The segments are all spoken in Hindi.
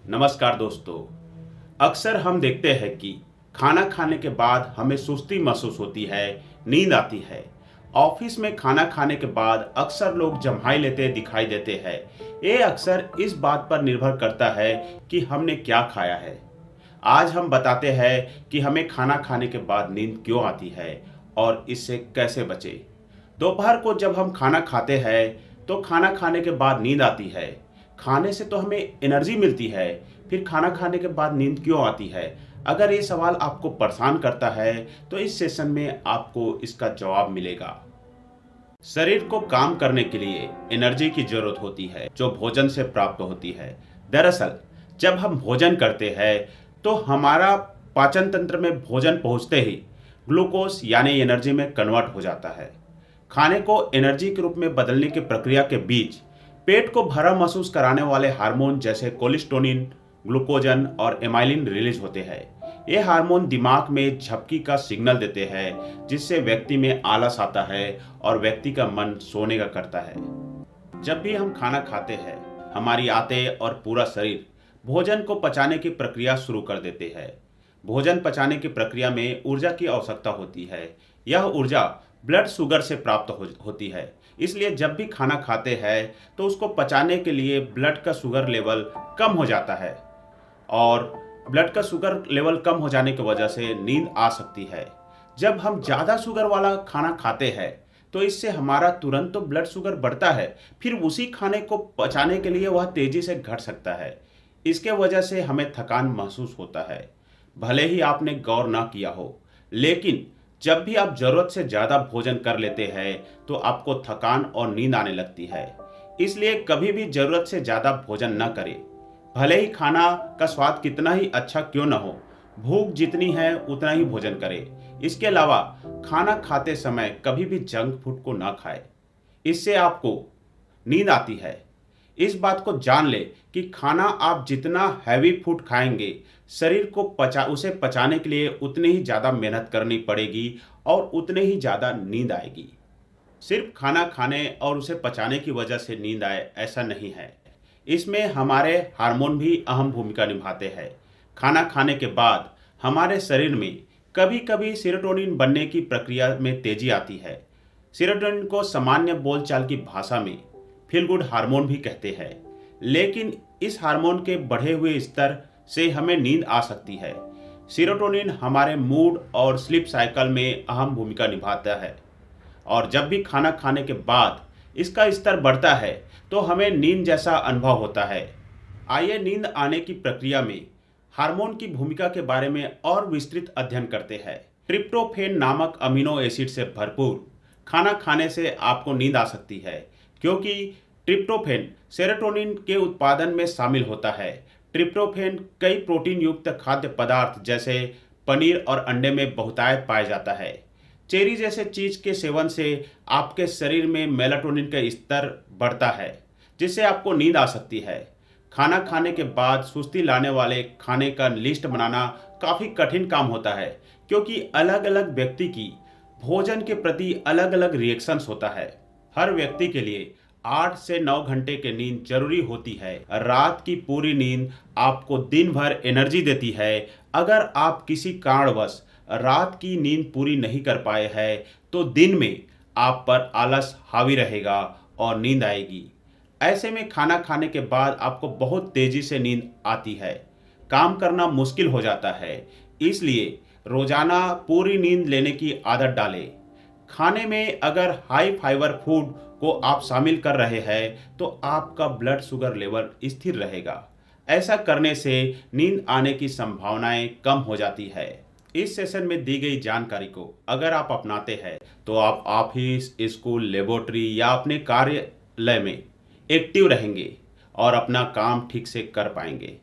नमस्कार दोस्तों। अक्सर हम देखते हैं कि खाना खाने के बाद हमें सुस्ती महसूस होती है, नींद आती है। ऑफिस में खाना खाने के बाद अक्सर लोग जम्हाई लेते दिखाई देते हैं। ये अक्सर इस बात पर निर्भर करता है कि हमने क्या खाया है। आज हम बताते हैं कि हमें खाना खाने के बाद नींद क्यों आती है और इससे कैसे बचें। दोपहर को जब हम खाना खाते हैं तो खाना खाने के बाद नींद आती है। खाने से तो हमें एनर्जी मिलती है, फिर खाना खाने के बाद नींद क्यों आती है? अगर ये सवाल आपको परेशान करता है तो इस सेशन में आपको इसका जवाब मिलेगा। शरीर को काम करने के लिए एनर्जी की जरूरत होती है जो भोजन से प्राप्त होती है। दरअसल जब हम भोजन करते हैं तो हमारा पाचन तंत्र में भोजन पहुंचते ही ग्लूकोज यानी एनर्जी में कन्वर्ट हो जाता है। खाने को एनर्जी के रूप में बदलने की प्रक्रिया के बीच पेट को भरा महसूस कराने वाले हार्मोन जैसे कोलेस्टोनिन, ग्लूकोजन और एमाइलिन रिलीज होते हैं। ये हार्मोन दिमाग में झपकी का सिग्नल देते हैं जिससे व्यक्ति में आलस आता है और व्यक्ति का मन सोने का करता है। जब भी हम खाना खाते हैं हमारी आंतें और पूरा शरीर भोजन को पचाने की प्रक्रिया शुरू कर देते हैं। भोजन पचाने की प्रक्रिया में ऊर्जा की आवश्यकता होती है। यह ऊर्जा ब्लड शुगर से प्राप्त होती है। इसलिए जब भी खाना खाते हैं तो उसको पचाने के लिए ब्लड का शुगर लेवल कम हो जाता है और ब्लड का शुगर लेवल कम हो जाने की वजह से नींद आ सकती है। जब हम ज़्यादा शुगर वाला खाना खाते हैं तो इससे हमारा तुरंत तो ब्लड शुगर बढ़ता है, फिर उसी खाने को पचाने के लिए वह तेज़ी से घट सकता है। इसके वजह से हमें थकान महसूस होता है। भले ही आपने गौर ना किया हो, लेकिन जब भी आप जरूरत से ज़्यादा भोजन कर लेते हैं तो आपको थकान और नींद आने लगती है। इसलिए कभी भी ज़रूरत से ज़्यादा भोजन न करें। भले ही खाना का स्वाद कितना ही अच्छा क्यों न हो, भूख जितनी है उतना ही भोजन करें। इसके अलावा खाना खाते समय कभी भी जंक फूड को ना खाएं। इससे आपको नींद आती है। इस बात को जान ले कि खाना आप जितना हैवी फूड खाएंगे शरीर को उसे पचाने के लिए उतनी ही ज़्यादा मेहनत करनी पड़ेगी और उतने ही ज़्यादा नींद आएगी। सिर्फ खाना खाने और उसे पचाने की वजह से नींद आए ऐसा नहीं है। इसमें हमारे हार्मोन भी अहम भूमिका निभाते हैं। खाना खाने के बाद हमारे शरीर में कभी कभी सेरोटोनिन बनने की प्रक्रिया में तेजी आती है। सेरोटोनिन को सामान्य बोलचाल की भाषा में फील गुड हार्मोन भी कहते हैं, लेकिन इस हार्मोन के बढ़े हुए स्तर से हमें नींद आ सकती है। सेरोटोनिन हमारे मूड और स्लीप साइकिल में अहम भूमिका निभाता है और जब भी खाना खाने के बाद इसका स्तर बढ़ता है तो हमें नींद जैसा अनुभव होता है। आइए नींद आने की प्रक्रिया में हार्मोन की भूमिका के बारे में और विस्तृत अध्ययन करते हैं। ट्रिप्टोफैन नामक अमीनो एसिड से भरपूर खाना खाने से आपको नींद आ सकती है क्योंकि ट्रिप्टोफैन सेरोटोनिन के उत्पादन में शामिल होता है। ट्रिप्टोफैन कई प्रोटीन युक्त खाद्य पदार्थ जैसे पनीर और अंडे में बहुतायत पाया जाता है। चेरी जैसे चीज के सेवन से आपके शरीर में मेलाटोनिन का स्तर बढ़ता है जिससे आपको नींद आ सकती है। खाना खाने के बाद सुस्ती लाने वाले खाने का लिस्ट बनाना काफ़ी कठिन काम होता है क्योंकि अलग अलग व्यक्ति की भोजन के प्रति अलग अलग रिएक्शंस होता है। हर व्यक्ति के लिए 8 से 9 घंटे की नींद जरूरी होती है। रात की पूरी नींद आपको दिन भर एनर्जी देती है। अगर आप किसी कारणवश रात की नींद पूरी नहीं कर पाए हैं तो दिन में आप पर आलस हावी रहेगा और नींद आएगी। ऐसे में खाना खाने के बाद आपको बहुत तेजी से नींद आती है, काम करना मुश्किल हो जाता है। इसलिए रोजाना पूरी नींद लेने की आदत डालें। खाने में अगर हाई फाइबर फूड को आप शामिल कर रहे हैं तो आपका ब्लड शुगर लेवल स्थिर रहेगा। ऐसा करने से नींद आने की संभावनाएं कम हो जाती है। इस सेशन में दी गई जानकारी को अगर आप अपनाते हैं तो आप ऑफिस, स्कूल, लेबोरेटरी या अपने कार्यालय में एक्टिव रहेंगे और अपना काम ठीक से कर पाएंगे।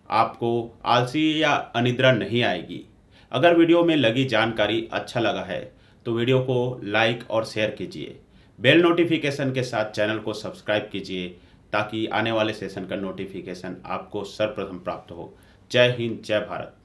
आपको आलसी या अनिद्रा नहीं आएगी। अगर वीडियो में लगी जानकारी अच्छा लगा है तो वीडियो को लाइक और शेयर कीजिए। बेल नोटिफिकेशन के साथ चैनल को सब्सक्राइब कीजिए ताकि आने वाले सेशन का नोटिफिकेशन आपको सर्वप्रथम प्राप्त हो। जय हिंद, जय भारत।